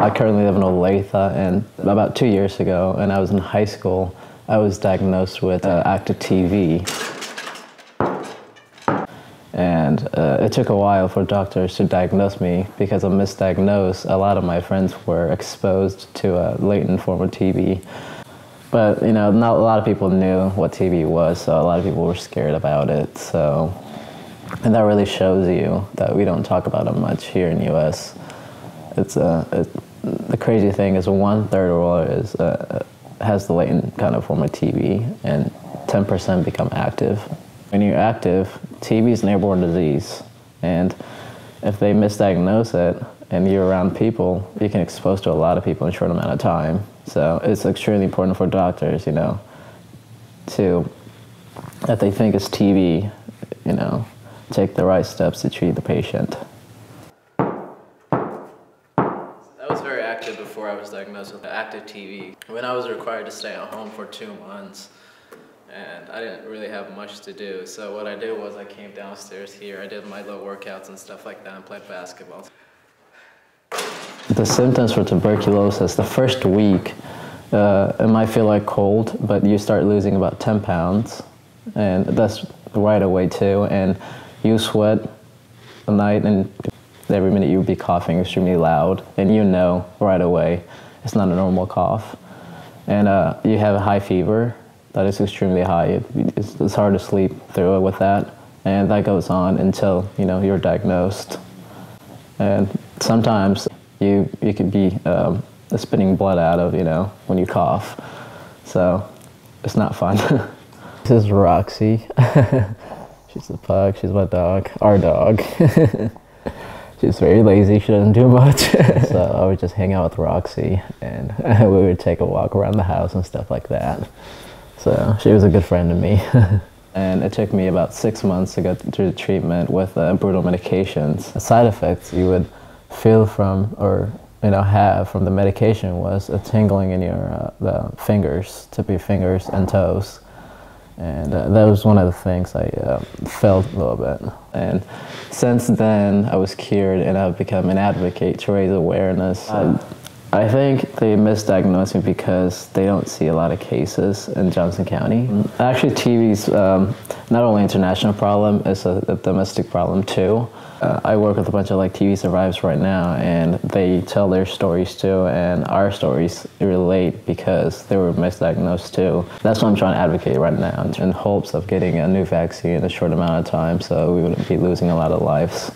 I currently live in Olathe, and about 2 years ago, when I was in high school, I was diagnosed with active TB. And it took a while for doctors to diagnose me because of misdiagnosed. A lot of my friends were exposed to a latent form of TB. But, you know, not a lot of people knew what TB was, so a lot of people were scared about it. So, and that really shows you that we don't talk about it much here in the U.S. The crazy thing is 1/3 of the world has the latent kind of form of TB, and 10% become active. When you're active, TB is an airborne disease, and if they misdiagnose it and you're around people, you can expose to a lot of people in a short amount of time. So it's extremely important for doctors, you know, if they think it's TB, you know, take the right steps to treat the patient. I was very active before I was diagnosed with active TB. When I was required to stay at home for 2 months, and I didn't really have much to do. So what I did was I came downstairs here, I did my little workouts and stuff like that, and played basketball. The symptoms for tuberculosis, the first week, it might feel like cold, but you start losing about 10 pounds, and that's right away too, and you sweat at night, and every minute you'll be coughing extremely loud, and you know right away it's not a normal cough. And you have a high fever that is extremely high. It's hard to sleep through it with that, and that goes on until, you know, you're diagnosed. And sometimes you could be spitting blood out of, you know, when you cough. So it's not fun. This is Roxy. She's a pug, she's my dog, our dog. She's very lazy, she doesn't do much. So I would just hang out with Roxy, and we would take a walk around the house and stuff like that. So she was a good friend to me. And it took me about 6 months to go through the treatment with brutal medications. The side effects you would feel from, or have from the medication, was a tingling in your the fingers, tip of your fingers and toes. And that was one of the things I felt a little bit. And since then, I was cured, and I've become an advocate to raise awareness. I think they misdiagnosed me because they don't see a lot of cases in Johnson County. Actually, TB is not only an international problem, it's a domestic problem too. I work with a bunch of TB survivors right now, and they tell their stories too, and our stories relate because they were misdiagnosed too. That's what I'm trying to advocate right now, in hopes of getting a new vaccine in a short amount of time, so we wouldn't be losing a lot of lives.